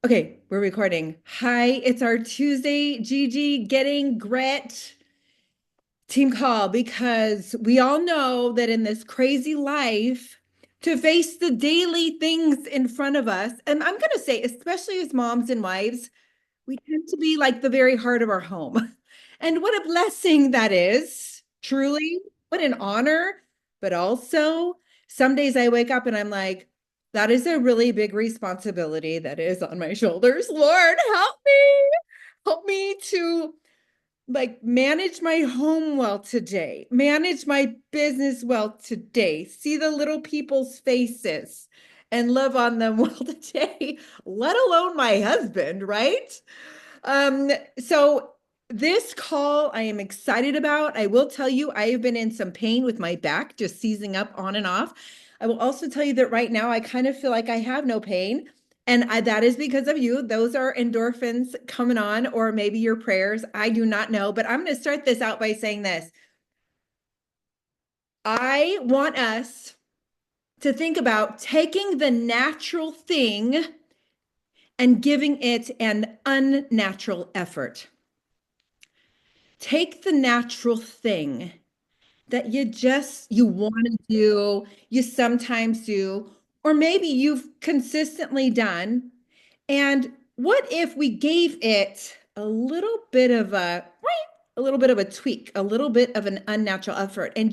Okay, we're recording. Hi, it's our Tuesday Gigi getting grit team call because we all know that in this crazy life, to face the daily things in front of us, and I'm going to say, especially as moms and wives, we tend to be like the very heart of our home. And what a blessing that is, truly. What an honor. But also, some days I wake up and I'm like, that is a really big responsibility that is on my shoulders. Lord, help me. Help me to like manage my home well today, manage my business well today, see the little people's faces and love on them well today, let alone my husband, right? So this call I am excited about. I will tell you, I have been in some pain with my back, just seizing up on and off. I will also tell you that right now I kind of feel like I have no pain. And that is because of you. Those are endorphins coming on, or maybe your prayers. I do not know. But I'm going to start this out by saying this. I want us to think about taking the natural thing and giving it an unnatural effort. Take the natural thing that you want to do, you sometimes do, or maybe you've consistently done. And what if we gave it a little bit of a tweak, a little bit of an unnatural effort? And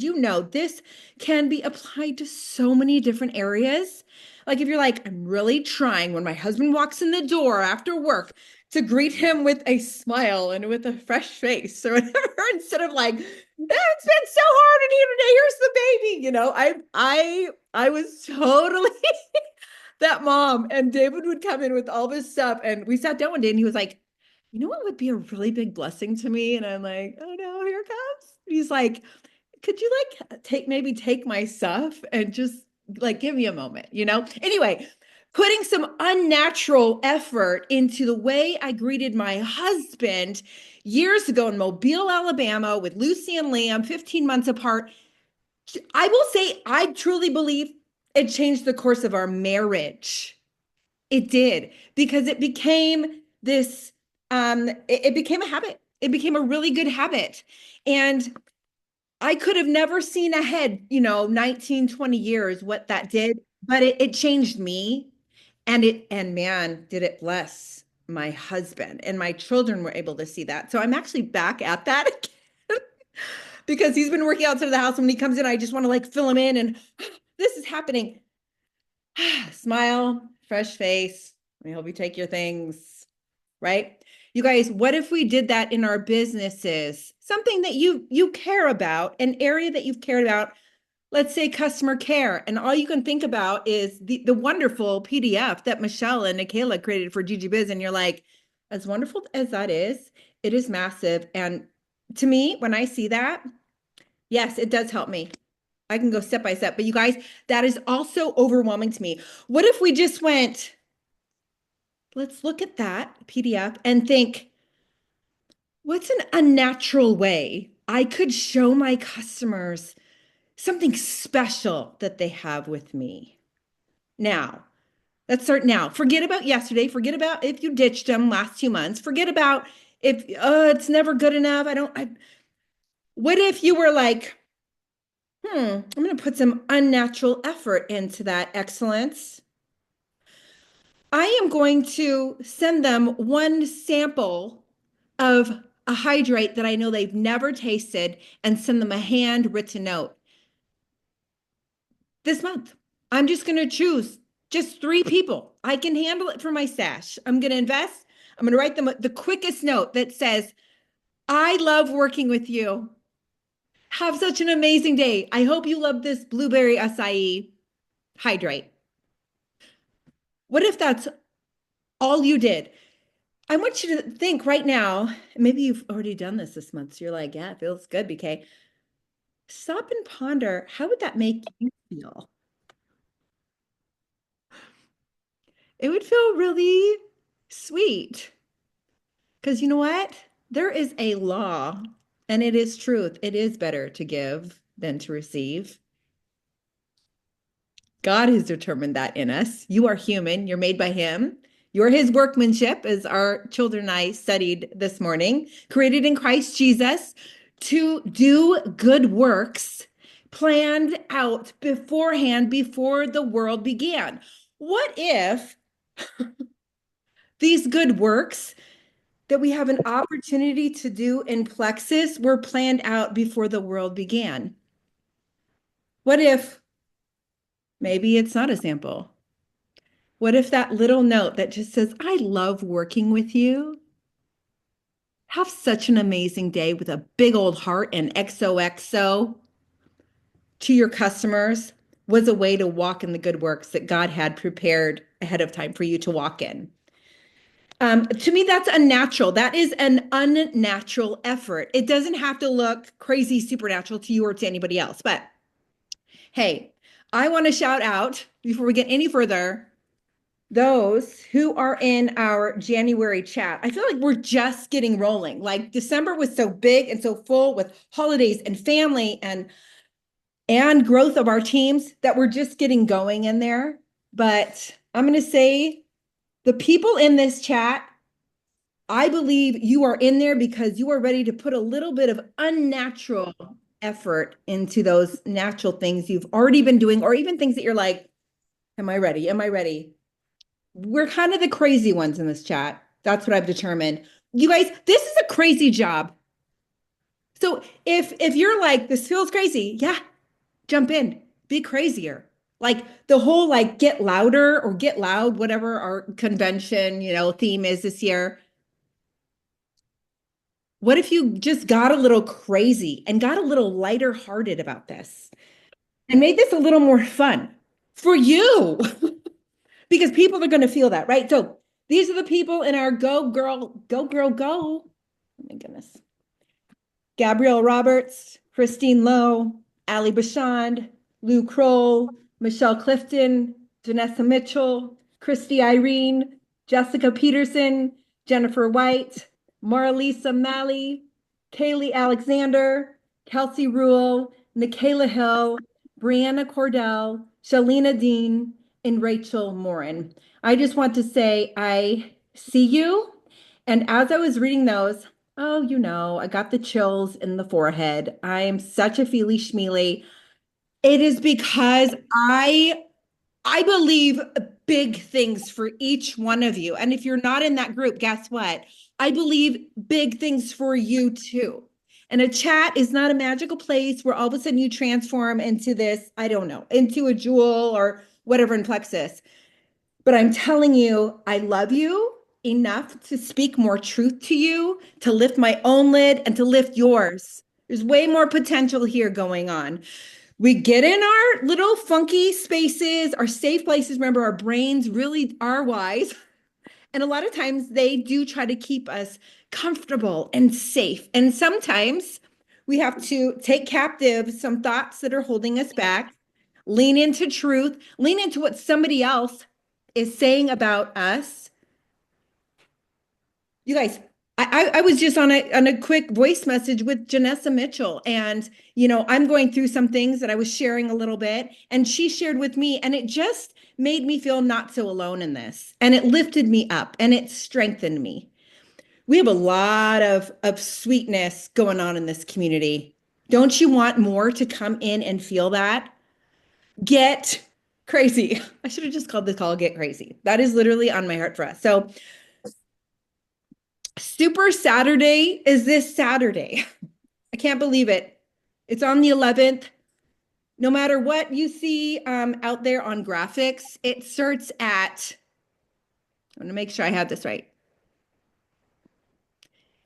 this can be applied to so many different areas. Like if you're like, I'm really trying when my husband walks in the door after work to greet him with a smile and with a fresh face or whatever, instead of like, it's been so hard on you today. Here's the baby. I was totally that mom. And David would come in with all this stuff. And we sat down one day and he was like, you know what would be a really big blessing to me? And I'm like, oh no, here it comes. He's like, could you like take my stuff and just like give me a moment, you know? Anyway, putting some unnatural effort into the way I greeted my husband years ago in Mobile, Alabama with Lucy and Liam, 15 months apart. I will say, I truly believe it changed the course of our marriage. It did because it became it became a habit. It became a really good habit. And I could have never seen ahead, 19, 20 years what that did, but it changed me. And man, did it bless my husband and my children were able to see that. So I'm actually back at that again because he's been working outside of the house. When he comes in, I just want to like fill him in and this is happening. Smile, fresh face. I hope you take your things, right? You guys, what if we did that in our businesses? Something that you care about, an area that you've cared about, let's say customer care, and all you can think about is the wonderful PDF that Michelle and Nikayla created for Gigi Biz, and you're like, as wonderful as that is, it is massive. And to me, when I see that, yes, it does help me. I can go step by step, but you guys, that is also overwhelming to me. What if we just went, let's look at that PDF and think, what's an unnatural way I could show my customers something special that they have with me? Now, let's start now. Forget about yesterday. Forget about if you ditched them last 2 months. Forget about if it's never good enough. What if you were like, I'm going to put some unnatural effort into that excellence. I am going to send them one sample of a hydrate that I know they've never tasted and send them a handwritten note this month. I'm just going to choose just 3 people. I can handle it for my stash. I'm going to invest. I'm going to write them the quickest note that says, I love working with you. Have such an amazing day. I hope you love this blueberry acai hydrate. What if that's all you did? I want you to think right now, maybe you've already done this month. So you're like, yeah, it feels good, BK. Stop and ponder, how would that make you feel? It would feel really sweet. Because you know what? There is a law, and it is truth. It is better to give than to receive. God has determined that in us. You are human, you're made by Him. You're his workmanship, as our children and I studied this morning, created in Christ Jesus to do good works planned out beforehand before the world began. What if these good works that we have an opportunity to do in Plexus were planned out before the world began? What if maybe it's not a sample? What if that little note that just says, I love working with you? Have such an amazing day with a big old heart and XOXO to your customers was a way to walk in the good works that God had prepared ahead of time for you to walk in. To me, that's unnatural. That is an unnatural effort. It doesn't have to look crazy supernatural to you or to anybody else. But hey, I want to shout out before we get any further those who are in our January chat. I feel like we're just getting rolling. Like December was so big and so full with holidays and family and growth of our teams that we're just getting going in there. But I'm going to say the people in this chat, I believe you are in there because you are ready to put a little bit of unnatural effort into those natural things you've already been doing, or even things that you're like, am I ready? Am I ready? We're kind of the crazy ones in this chat. That's what I've determined. You guys, this is a crazy job. So if you're like, this feels crazy, yeah, jump in, be crazier. Like the whole like get louder or get loud, whatever our convention, theme is this year. What if you just got a little crazy and got a little lighter hearted about this and made this a little more fun for you? Because people are going to feel that, right? So these are the people in our Go Girl, Go Girl, Go. Oh my goodness. Gabrielle Roberts, Christine Lowe, Ali Bashand, Lou Kroll, Michelle Clifton, Janessa Mitchell, Christy Irene, Jessica Peterson, Jennifer White, Marlisa Malley, Kaylee Alexander, Kelsey Rule, Nikayla Hill, Brianna Cordell, Shalina Dean, and Rachel Morin. I just want to say I see you. And as I was reading those, oh, I got the chills in the forehead. I am such a feely schmeely. It is because I believe big things for each one of you. And if you're not in that group, guess what? I believe big things for you too. And a chat is not a magical place where all of a sudden you transform into this, I don't know, into a jewel or whatever in Plexus. But I'm telling you, I love you enough to speak more truth to you, to lift my own lid and to lift yours. There's way more potential here going on. We get in our little funky spaces, our safe places. Remember, our brains really are wise. And a lot of times they do try to keep us comfortable and safe. And sometimes we have to take captive some thoughts that are holding us back, lean into truth, lean into what somebody else is saying about us. You guys, I was just on a quick voice message with Janessa Mitchell, and I'm going through some things that I was sharing a little bit, and she shared with me, and it just made me feel not so alone in this, and it lifted me up, and it strengthened me. We have a lot of sweetness going on in this community. Don't you want more to come in and feel that? Get crazy. I should have just called the call Get Crazy. That is literally on my heart for us. So Super Saturday is this Saturday. I can't believe it. It's on the 11th. No matter what you see out there on graphics, it starts at, I want to make sure I have this right,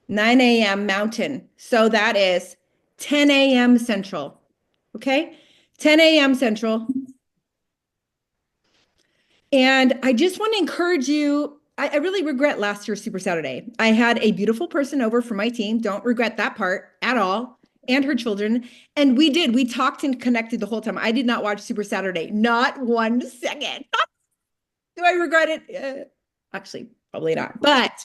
9 a.m. Mountain. So that is 10 a.m. Central. Okay? 10 a.m. Central. And I just want to encourage you. I really regret last year's Super Saturday. I had a beautiful person over from my team. Don't regret that part at all. And her children. And we talked and connected the whole time. I did not watch Super Saturday, not 1 second. Do I regret it? Actually, probably not. But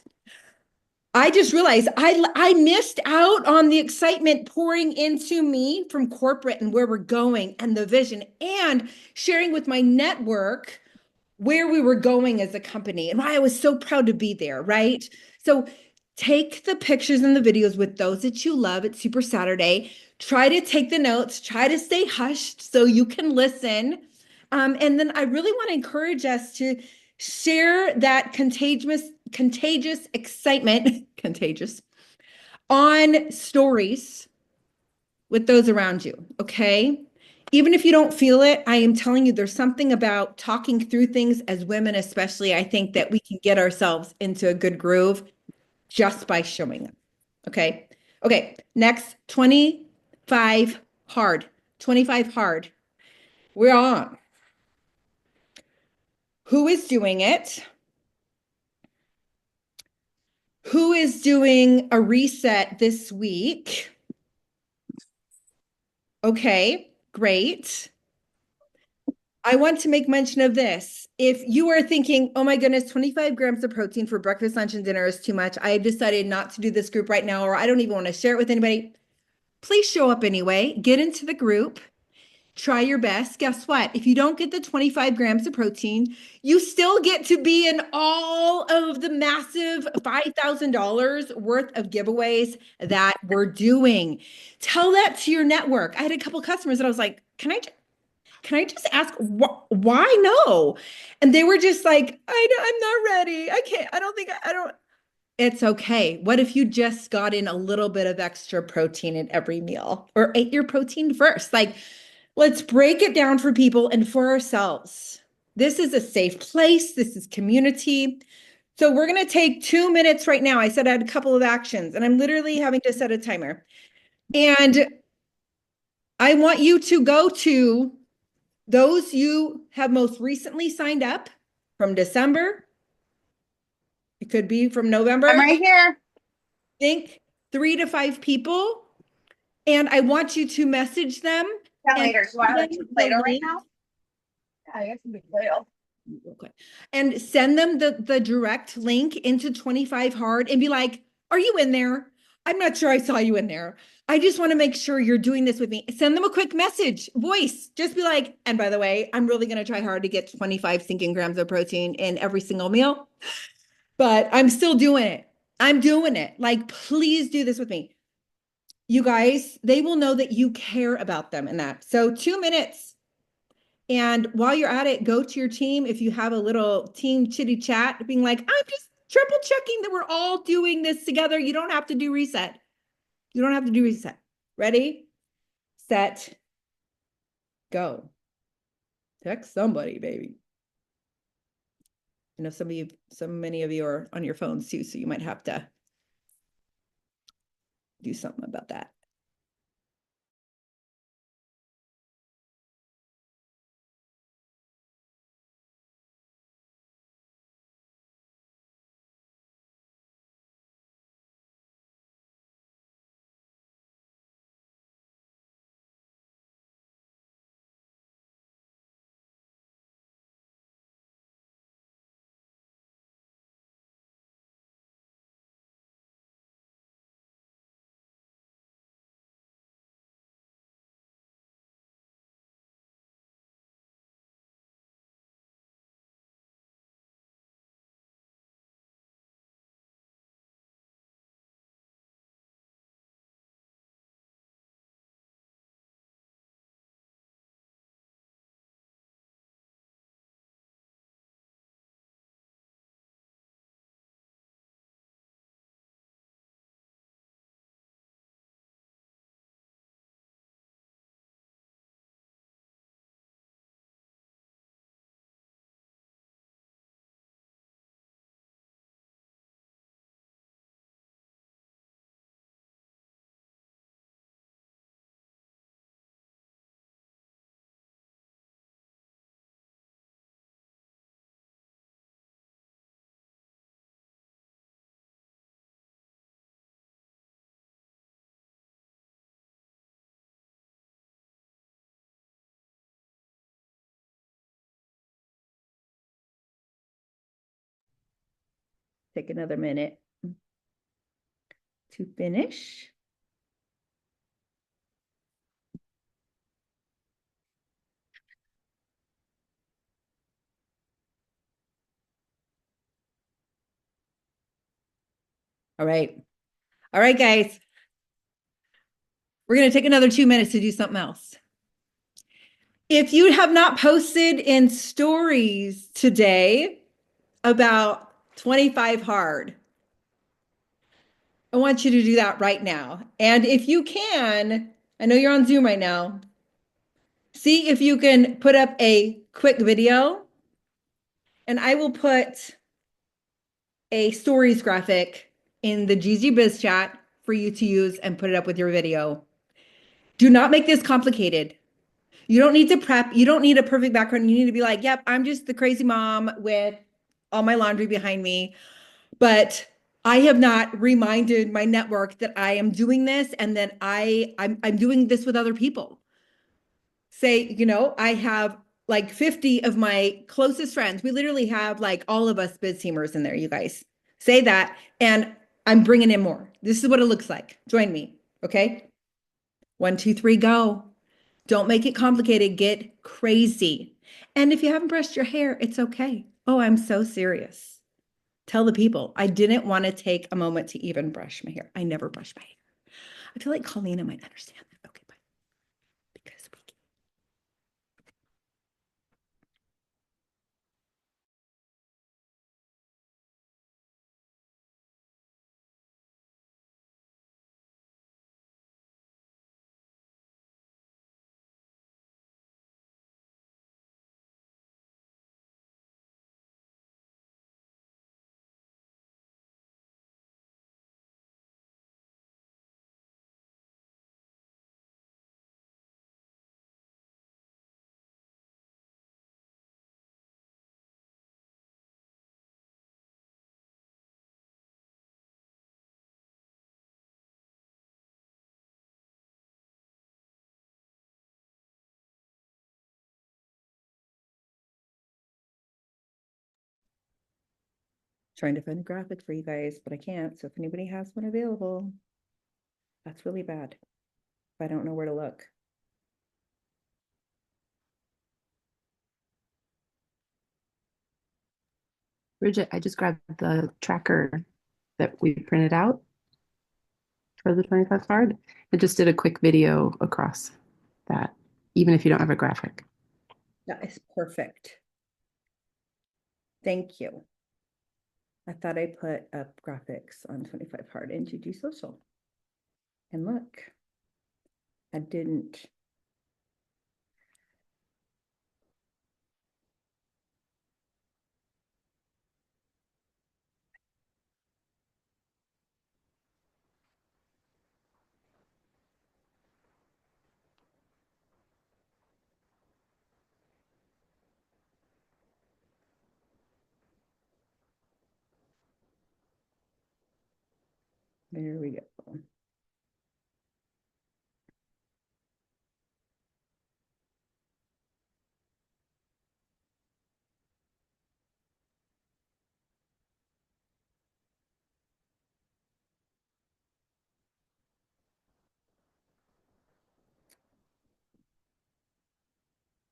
I just realized I missed out on the excitement pouring into me from corporate and where we're going and the vision and sharing with my network where we were going as a company and why I was so proud to be there, right? So take the pictures and the videos with those that you love at Super Saturday. Try to take the notes, try to stay hushed so you can listen. And then I really want to encourage us to share that contagious excitement, contagious on stories with those around you. Okay. Even if you don't feel it, I am telling you, there's something about talking through things as women, especially. I think that we can get ourselves into a good groove just by showing up. Okay. Okay. Next, 25 hard. 25 hard. We're on. Who is doing it? Who is doing a reset this week? Okay, great. I want to make mention of this. If you are thinking, oh my goodness, 25 grams of protein for breakfast, lunch, and dinner is too much, I have decided not to do this group right now, or I don't even want to share it with anybody, please show up anyway. Get into the group. Try your best. Guess what? If you don't get the 25 grams of protein, you still get to be in all of the massive $5,000 worth of giveaways that we're doing. Tell that to your network. I had a couple customers that I was like, can I just ask why no? And they were just like, I'm not ready. I can't, I don't think, I don't. It's okay. What if you just got in a little bit of extra protein in every meal or ate your protein first? Like, let's break it down for people and for ourselves. This is a safe place. This is community. So we're going to take 2 minutes right now. I said I had a couple of actions and I'm literally having to set a timer. And I want you to go to those you have most recently signed up from December. It could be from I'm November. right here. Think 3 to 5 people. And I want you to message them Yeah, and later. Do you want send like them some the Play-Doh right link. now? Yeah, I got some big Play-Doh. Okay. And send them the direct link into 25 hard and be like, are you in there? I'm not sure I saw you in there. I just want to make sure you're doing this with me. Send them a quick message, voice. Just be like, and by the way, I'm really going to try hard to get 25 thinking grams of protein in every single meal, but I'm still doing it. I'm doing it. Like, please do this with me. You guys, they will know that you care about them in that. So 2 minutes. And while you're at it, go to your team. If you have a little team chitty chat, being like, I'm just triple checking that we're all doing this together. You don't have to do reset. You don't have to do reset. Ready, set, go. Text somebody, baby. I know so many of you are on your phones too, so you might have to do something about that. Take another minute to finish. All right. All right, guys. We're going to take another 2 minutes to do something else. If you have not posted in stories today about 25 hard, I want you to do that right now. And if you can, I know you're on Zoom right now. See if you can put up a quick video, and I will put a stories graphic in the GG Biz chat for you to use and put it up with your video. Do not make this complicated. You don't need to prep. You don't need a perfect background. You need to be like, yep, I'm just the crazy mom with all my laundry behind me. But I have not reminded my network that I am doing this and that I'm doing this with other people. Say, I have like 50 of my closest friends. We literally have like all of us biz teamers in there, you guys. Say that. And I'm bringing in more. This is what it looks like. Join me. Okay. 1, 2, 3, go. Don't make it complicated. Get crazy. And if you haven't brushed your hair, it's okay. Oh, I'm so serious. Tell the people I didn't want to take a moment to even brush my hair. I never brush my hair. I feel like Colleen might understand that. Okay, bye. Because we trying to find a graphic for you guys, but I can't. So if anybody has one available, that's really bad. If I don't know where to look. Bridget, I just grabbed the tracker that we printed out for the 25 card. It just did a quick video across that, even if you don't have a graphic. That is perfect. Thank you. I thought I put up graphics on 25 hard and GG social. And look, I didn't. There we go.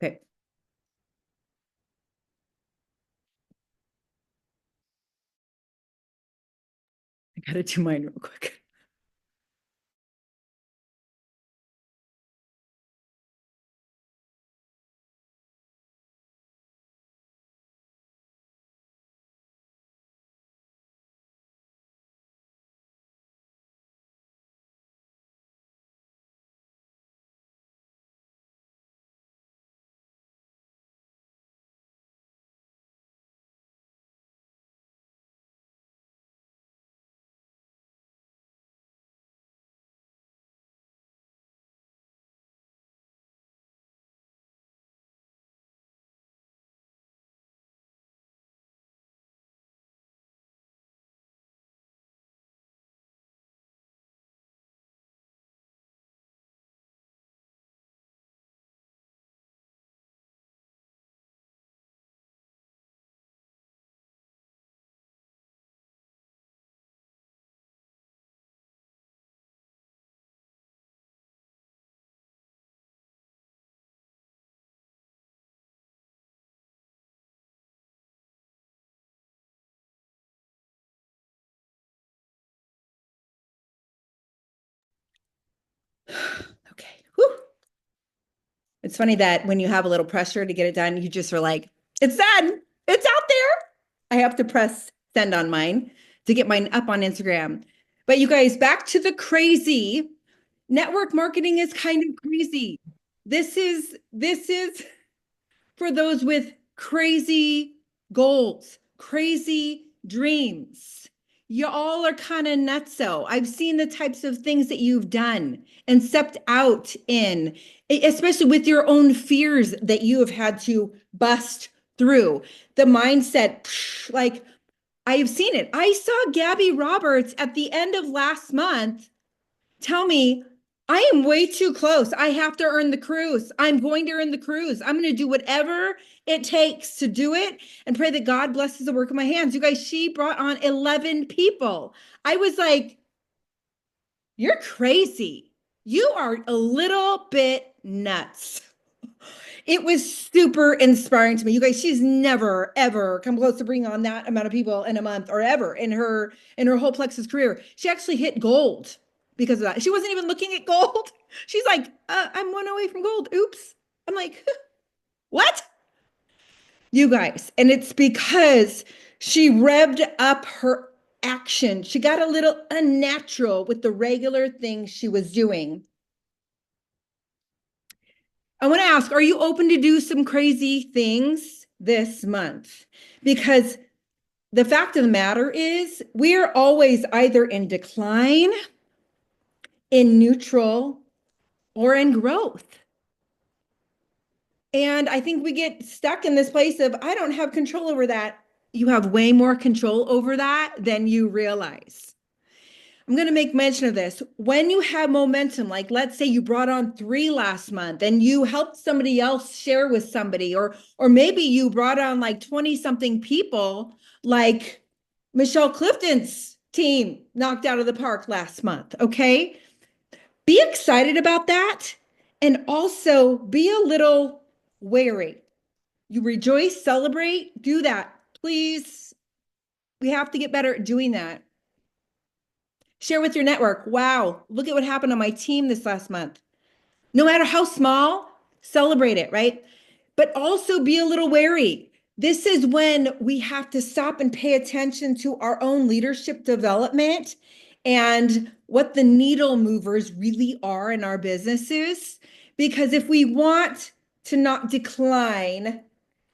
Okay. I gotta do mine real quick. It's funny that when you have a little pressure to get it done, you just are like, it's done. It's out there. I have to press send on mine to get mine up on Instagram. But you guys, back to the crazy. Network marketing is kind of crazy. This is for those with crazy goals, crazy dreams. You all are kind of nutso. I've seen the types of things that you've done and stepped out in, especially with your own fears that you have had to bust through. The mindset, like I've seen it. I saw Gabby Roberts at the end of last month tell me, I am way too close. I have to earn the cruise. I'm going to earn the cruise. I'm going to do whatever it takes to do it and pray that God blesses the work of my hands. You guys, she brought on 11 people. I was like, you're crazy. You are a little bit nuts. It was super inspiring to me. You guys, she's never ever come close to bringing on that amount of people in a month or ever in her whole Plexus career. She actually hit gold because of that. She wasn't even looking at gold. She's like, I'm one away from gold. Oops. I'm like, what? You guys, and it's because she revved up her action. She got a little unnatural with the regular things she was doing. I want to ask, are you open to do some crazy things this month? Because the fact of the matter is, we're always either in decline, in neutral, or in growth. And I think we get stuck in this place of, I don't have control over that. You have way more control over that than you realize. I'm going to make mention of this. When you have momentum, like let's say you brought on 3 last month and you helped somebody else share with somebody, or maybe you brought on like 20 something people, like Michelle Clifton's team knocked out of the park last month. Okay. Be excited about that. And also be a little wary. You rejoice, celebrate, do that. Please. We have to get better at doing that. Share with your network. Wow, look at what happened on my team this last month. No matter how small, celebrate it, right? But also be a little wary. This is when we have to stop and pay attention to our own leadership development and what the needle movers really are in our businesses. Because if we want to not decline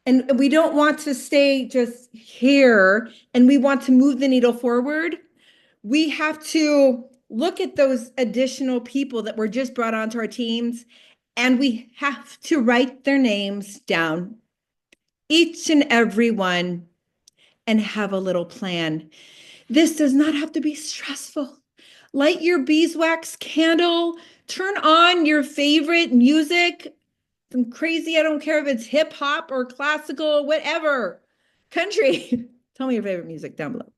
and we don't want to stay just here and we want to move the needle forward, we have to look at those additional people that were just brought onto our teams, and we have to write their names down, each and every one, and have a little plan. This does not have to be stressful. Light your beeswax candle, turn on your favorite music, some crazy, I don't care if it's hip hop or classical, whatever, country. Tell me your favorite music down below.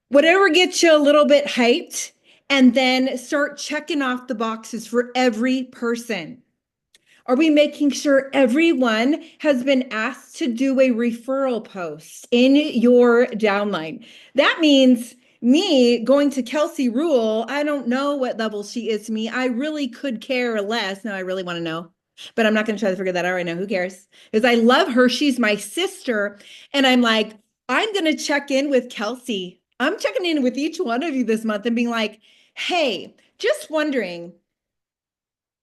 Whatever gets you a little bit hyped, and then start checking off the boxes for every person. Are we making sure everyone has been asked to do a referral post in your downline? That means me going to Kelsey Rule. I don't know what level she is to me. I really could care less. Now I really want to know, but I'm not going to try to figure that out right now. Who cares? Because I love her. She's my sister. And I'm like, I'm going to check in with Kelsey. I'm checking in with each one of you this month and being like, hey, just wondering,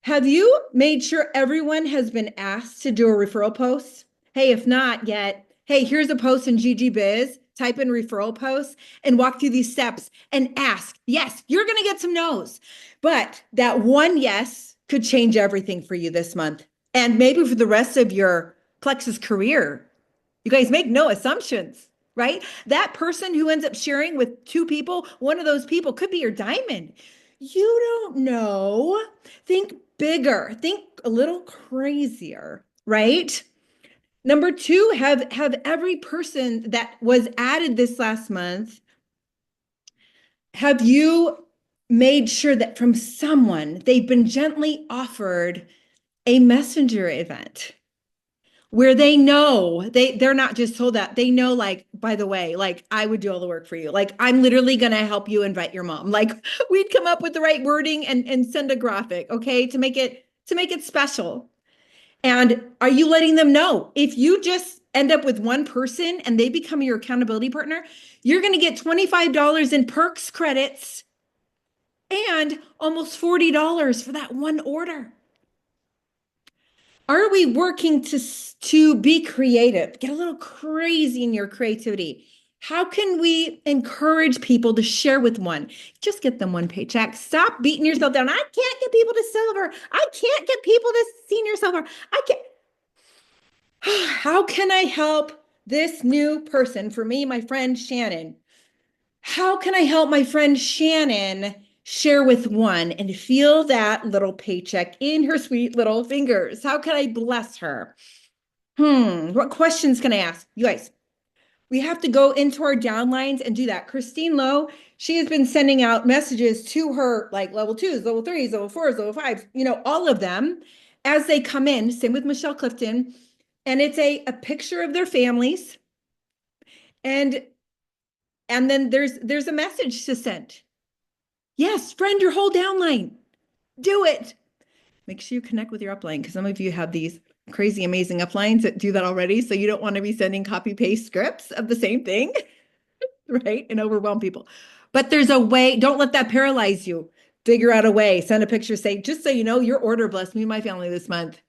have you made sure everyone has been asked to do a referral post? Hey, if not yet, hey, here's a post in GG Biz, type in referral post and walk through these steps and ask. Yes, you're going to get some no's, but that one yes could change everything for you this month and maybe for the rest of your Plexus career. You guys make no assumptions, right? That person who ends up sharing with 2 people, one of those people could be your diamond. You don't know. Think bigger, think a little crazier, right? Number 2, have every person that was added this last month, have you made sure that from someone they've been gently offered a messenger event where they know they're not just told that, they know, like, by the way, like I would do all the work for you, like I'm literally going to help you invite your mom, like we'd come up with the right wording and send a graphic, okay, to make it special. And are you letting them know? If you just end up with one person and they become your accountability partner, you're going to get $25 in perks credits and almost $40 for that one order. Are we working to be creative? Get a little crazy in your creativity. How can we encourage people to share with one? Just get them one paycheck. Stop beating yourself down. I can't get people to silver. I can't get people to senior silver. I can't. How can I help this new person? For me, my friend Shannon. How can I help my friend Shannon share with one and feel that little paycheck in her sweet little fingers? How can I bless her? What questions can I ask? You guys, we have to go into our downlines and do that. Christine Lowe, she has been sending out messages to her like level twos, level threes, level fours, level fives, all of them as they come in. Same with Michelle Clifton. And it's a picture of their families. And then there's a message to send. Yes, friend your whole downline. Do it. Make sure you connect with your upline because some of you have these crazy, amazing uplines that do that already. So you don't want to be sending copy paste scripts of the same thing, right? And overwhelm people. But there's a way. Don't let that paralyze you. Figure out a way. Send a picture. Say, just so you know, your order blessed me and my family this month.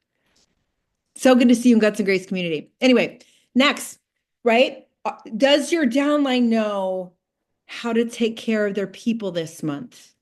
So good to see you in Guts and Grace community. Anyway, next, right? Does your downline know how to take care of their people this month?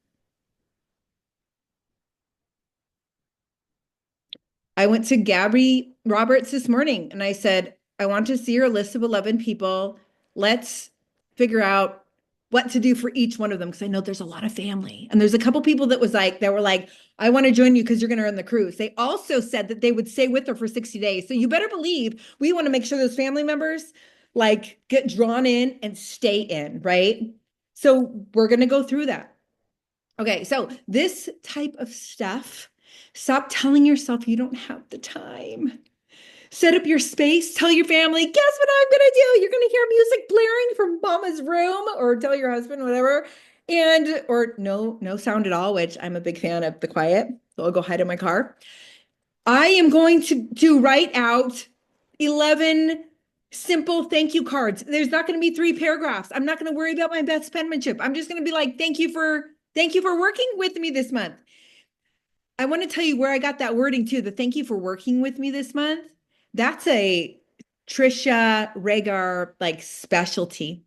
I went to Gabby Roberts this morning and I said, I want to see your list of 11 people. Let's figure out what to do for each one of them because I know there's a lot of family. And there's a couple people that were like, I want to join you because you're going to run the cruise. They also said that they would stay with her for 60 days. So you better believe we want to make sure those family members like get drawn in and stay in, right? So we're going to go through that. Okay, so this type of stuff, stop telling yourself you don't have the time. Set up your space, tell your family, guess what I'm gonna do? You're gonna hear music blaring from mama's room, or tell your husband, whatever. Or no sound at all, which I'm a big fan of the quiet. So I'll go hide in my car. I am going to write out 11 simple thank you cards. There's not going to be 3 paragraphs. I'm not going to worry about my best penmanship. I'm just going to be like, thank you for working with me this month. I want to tell you where I got that wording too. The thank you for working with me this month. That's a Trisha Regar like specialty.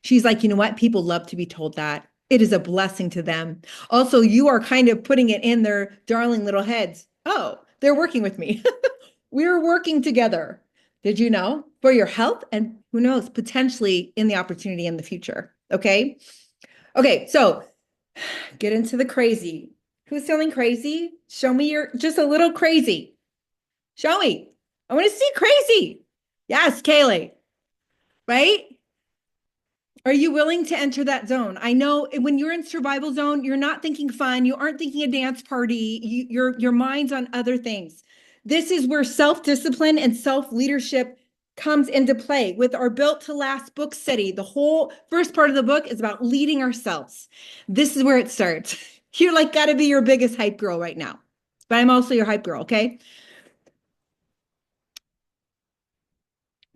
She's like, you know what? People love to be told that. It is a blessing to them. Also, you are kind of putting it in their darling little heads. Oh, they're working with me. We're working together. Did you know? For your health and who knows, potentially in the opportunity in the future. Okay. Okay. So get into the crazy. Who's feeling crazy? Show me your just a little crazy. Show me. I want to see crazy. Yes, Kaylee. Right? Are you willing to enter that zone? I know when you're in survival zone, you're not thinking fun. You aren't thinking a dance party. Your mind's on other things. This is where self-discipline and self-leadership comes into play with our Built to Last book study. The whole first part of the book is about leading ourselves. This is where it starts. You're like, got to be your biggest hype girl right now. But I'm also your hype girl, okay?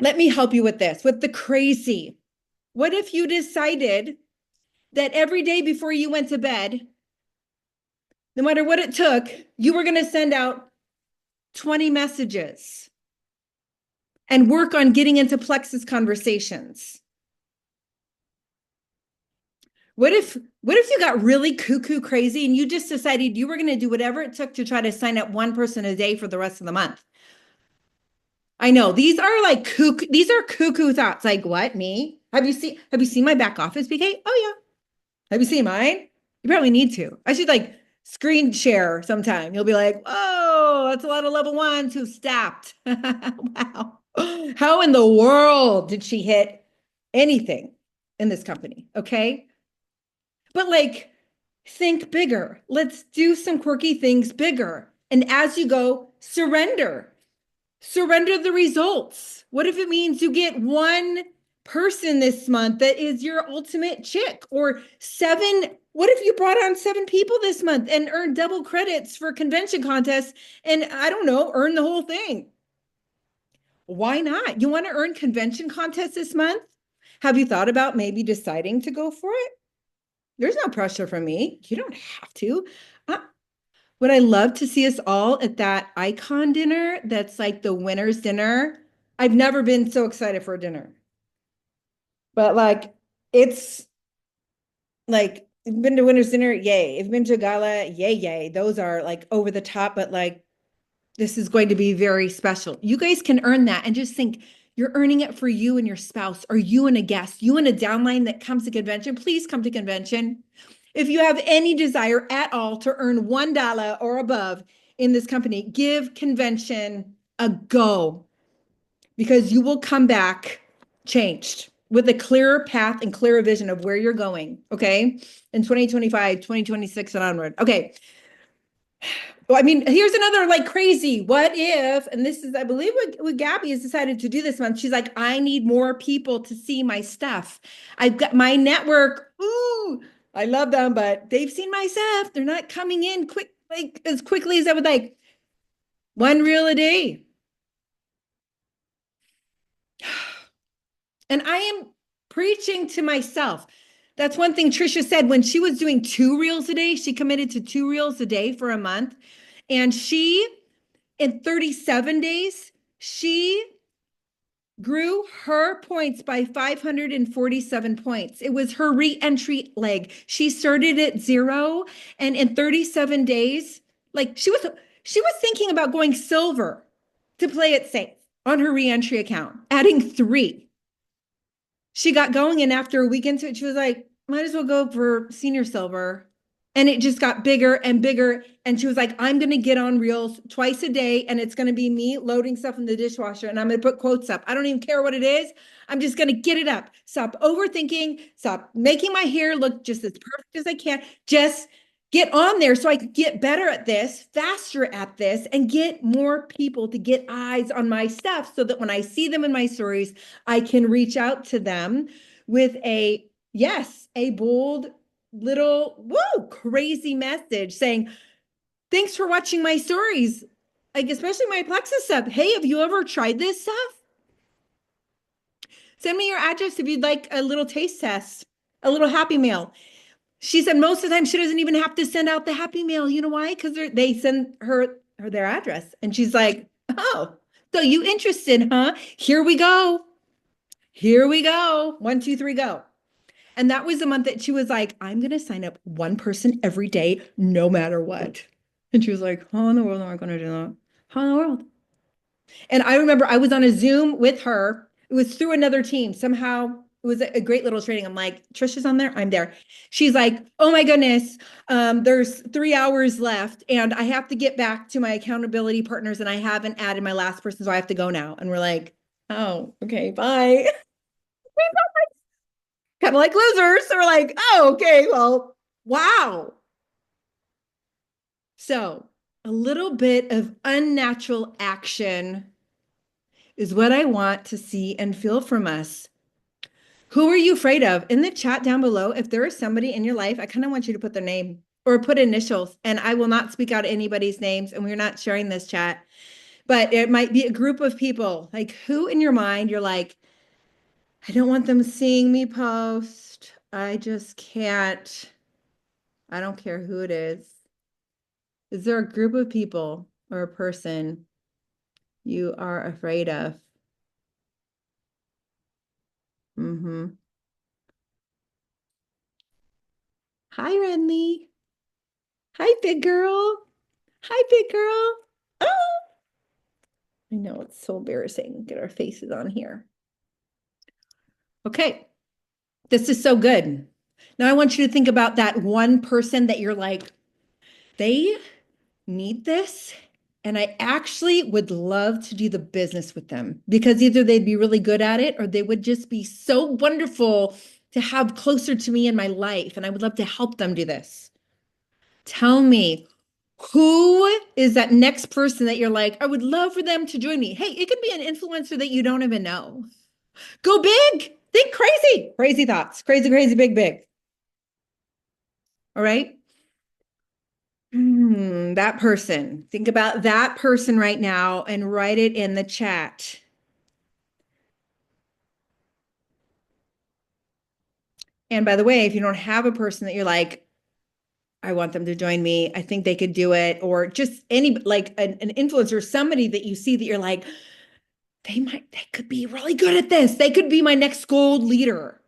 Let me help you with this, with the crazy. What if you decided that every day before you went to bed, no matter what it took, you were going to send out 20 messages and work on getting into plexus conversations? What if you got really cuckoo crazy and you just decided you were going to do whatever it took to try to sign up one person a day for the rest of the month? I know these are like cuckoo thoughts. Like what? Me? Have you seen my back office, BK? Oh yeah. Have you seen mine? You probably need to. I should like screen share sometime. You'll be like, oh, that's a lot of level ones who stopped. Wow. How in the world did she hit anything in this company? Okay. But like, think bigger. Let's do some quirky things bigger. And as you go, surrender the results. What if it means you get one person this month that is your ultimate chick, or seven. What if you brought on seven people this month and earned double credits for convention contests and I don't know, earn the whole thing? Why not? You want to earn convention contests this month? Have you thought about maybe deciding to go for it? There's no pressure from me. You don't have to. Uh, would I love to see us all at that icon dinner that's like the winner's dinner? I've never been so excited for a dinner. But like, it's like, if you've been to winner's dinner, yay. If you've been to a gala, yay, yay. Those are like over the top, but like, this is going to be very special. You guys can earn that and just think you're earning it for you and your spouse, or you and a guest, you and a downline that comes to convention. Please come to convention. If you have any desire at all to earn $1 or above in this company, give convention a go, because you will come back changed with a clearer path and clearer vision of where you're going. Okay. In 2025, 2026 and onward. Okay. Well, I mean, here's another like crazy what if, and this is, I believe, what Gabby has decided to do this month. She's like, I need more people to see my stuff. I've got my network. Ooh, I love them, but they've seen my stuff. They're not coming in quick, like as quickly as I would like. One reel a day. And I am preaching to myself. That's one thing Trisha said when she was doing 2 reels a day. She committed to 2 reels a day for a month. And she, in 37 days, she grew her points by 547 points. It was her re-entry leg. She started at 0, and in 37 days, like she was thinking about going silver to play it safe on her re-entry account, adding 3. She got going, and after a week into it, she was like, might as well go for senior silver. And it just got bigger and bigger. And she was like, I'm going to get on reels twice a day, and it's going to be me loading stuff in the dishwasher, and I'm going to put quotes up. I don't even care what it is. I'm just going to get it up. Stop overthinking. Stop making my hair look just as perfect as I can. Just get on there so I can get better at this, faster at this, and get more people to get eyes on my stuff, so that when I see them in my stories, I can reach out to them with a, yes, a bold little, woo, crazy message saying, thanks for watching my stories. Like, especially my Plexus stuff. Hey, have you ever tried this stuff? Send me your address if you'd like a little taste test, a little happy mail. She said most of the time she doesn't even have to send out the happy mail. You know why? Because they send her their address. And she's like, oh, so you interested, huh? Here we go. Here we go. 1, 2, 3, go. And that was the month that she was like, I'm going to sign up one person every day, no matter what. And she was like, how in the world am I going to do that? How in the world? And I remember I was on a Zoom with her. It was through another team. Somehow it was a great little training. I'm like, Trisha's on there. I'm there. She's like, oh my goodness, there's 3 hours left, and I have to get back to my accountability partners, and I haven't added my last person, so I have to go now. And we're like, oh, okay, bye. Kind of like losers. So we're like, oh, okay, well, wow. So a little bit of unnatural action is what I want to see and feel from us. Who are you afraid of? In the chat down below, if there is somebody in your life, I kind of want you to put their name or put initials, and I will not speak out anybody's names, and we're not sharing this chat, but it might be a group of people. Like, who in your mind you're like, I don't want them seeing me post. I just can't. I don't care who it is. Is there a group of people or a person you are afraid of? Mm-hmm. Hi, Renly. Hi, big girl. Hi, big girl. Oh, I know it's so embarrassing. Get our faces on here. Okay. This is so good. Now I want you to think about that one person that you're like, they need this. And I actually would love to do the business with them, because either they'd be really good at it, or they would just be so wonderful to have closer to me in my life. And I would love to help them do this. Tell me, who is that next person that you're like, I would love for them to join me? Hey, it could be an influencer that you don't even know. Go big. Think crazy, crazy thoughts, crazy, crazy, big, big. All right. That person. Think about that person right now and write it in the chat. And by the way, if you don't have a person that you're like, I want them to join me, I think they could do it, or just any like an influencer, somebody that you see that you're like, they could be really good at this. They could be my next gold leader.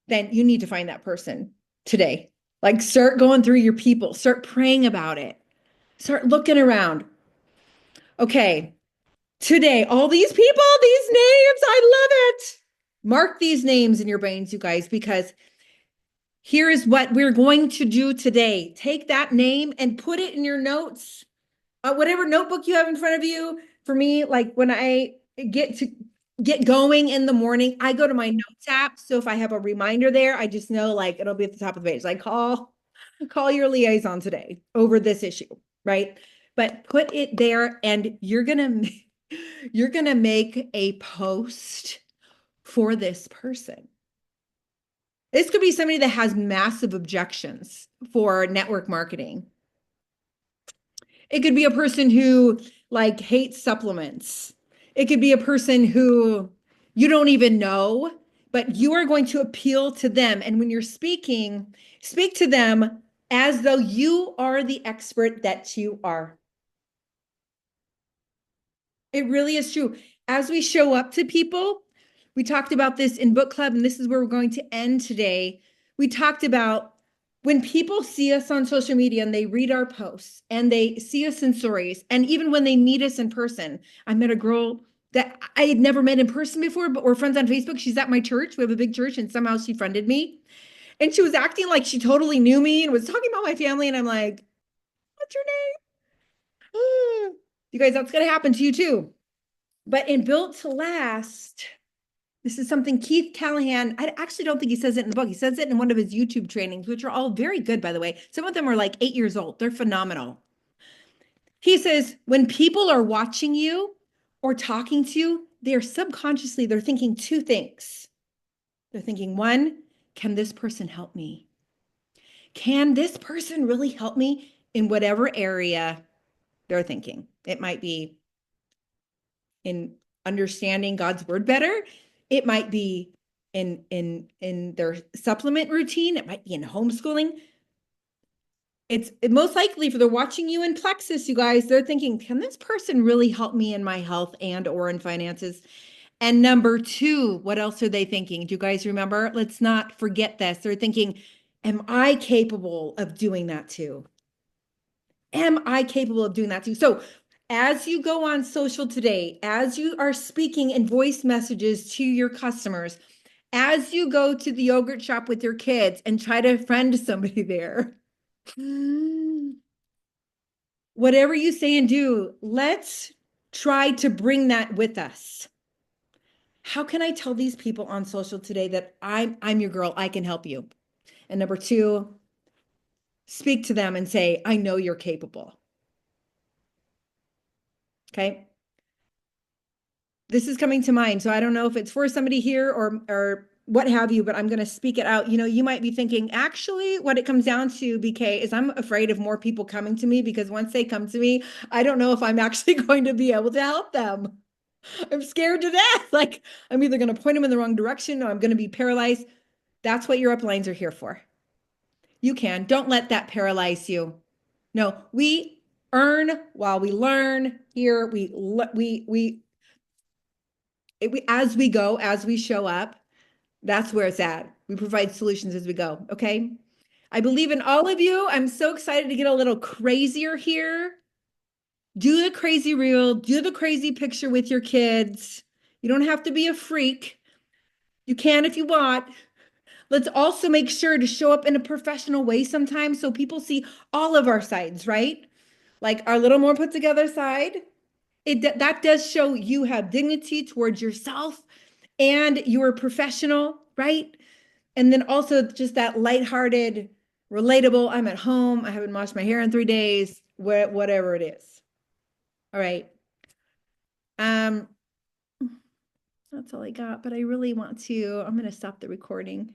Then you need to find that person today. Like start going through your people, start praying about it, start looking around. Okay, today, all these people, these names, I love it. Mark these names in your brains, you guys, because here is what we're going to do today. Take that name and put it in your notes, whatever notebook you have in front of you. For me, like when I get going in the morning, I go to my notes app. So if I have a reminder there, I just know like it'll be at the top of the page. Like call your liaison today over this issue, right? But put it there and you're gonna make a post for this person. This could be somebody that has massive objections for network marketing. It could be a person who like hates supplements. It could be a person who you don't even know, but you are going to appeal to them. And when you're speaking, speak to them as though you are the expert that you are. It really is true. As we show up to people, we talked about this in book club, and this is where we're going to end today. We talked about when people see us on social media and they read our posts and they see us in stories, and even when they meet us in person. I met a girl that I had never met in person before, but we're friends on Facebook. She's at my church. We have a big church, and somehow she friended me. And she was acting like she totally knew me and was talking about my family. And I'm like, what's your name? You guys, that's going to happen to you too. But in Built to Last, this is something Keith Callahan, I actually don't think he says it in the book. He says it in one of his YouTube trainings, which are all very good, by the way. Some of them are like 8 years old. They're phenomenal. He says, when people are watching you or talking to you, they're thinking two things. They're thinking, one, can this person help me? Can this person really help me in whatever area they're thinking? It might be in understanding God's word better. It might be in their supplement routine. It might be in homeschooling. It's most likely for they're watching you in Plexus, you guys. They're thinking, can this person really help me in my health and or in finances? And number two, what else are they thinking? Do you guys remember? Let's not forget this. They're thinking, am I capable of doing that too? Am I capable of doing that too? So as you go on social today, as you are speaking in voice messages to your customers, as you go to the yogurt shop with your kids and try to friend somebody there, whatever you say and do, let's try to bring that with us. How can I tell these people on social today that I'm your girl, I can help you? And number two, speak to them and say, I know you're capable. Okay. This is coming to mind. So I don't know if it's for somebody here or what have you, but I'm going to speak it out. You know, you might be thinking, actually, what it comes down to, BK, is I'm afraid of more people coming to me because once they come to me, I don't know if I'm actually going to be able to help them. I'm scared to death. Like I'm either going to point them in the wrong direction or I'm going to be paralyzed. That's what your uplines are here for. You can. Don't let that paralyze you. No, we earn while we learn here. As we go, as we show up, that's where it's at. We provide solutions as we go. Okay. I believe in all of you. I'm so excited to get a little crazier here. Do the crazy reel, do the crazy picture with your kids. You don't have to be a freak. You can if you want. Let's also make sure to show up in a professional way sometimes so people see all of our sides, right? Like our little more put together side. That does show you have dignity towards yourself and you're professional, right? And then also just that lighthearted, relatable, I'm at home, I haven't washed my hair in 3 days, whatever it is. All right. Um, That's all I got, but I really want to. I'm going to stop the recording.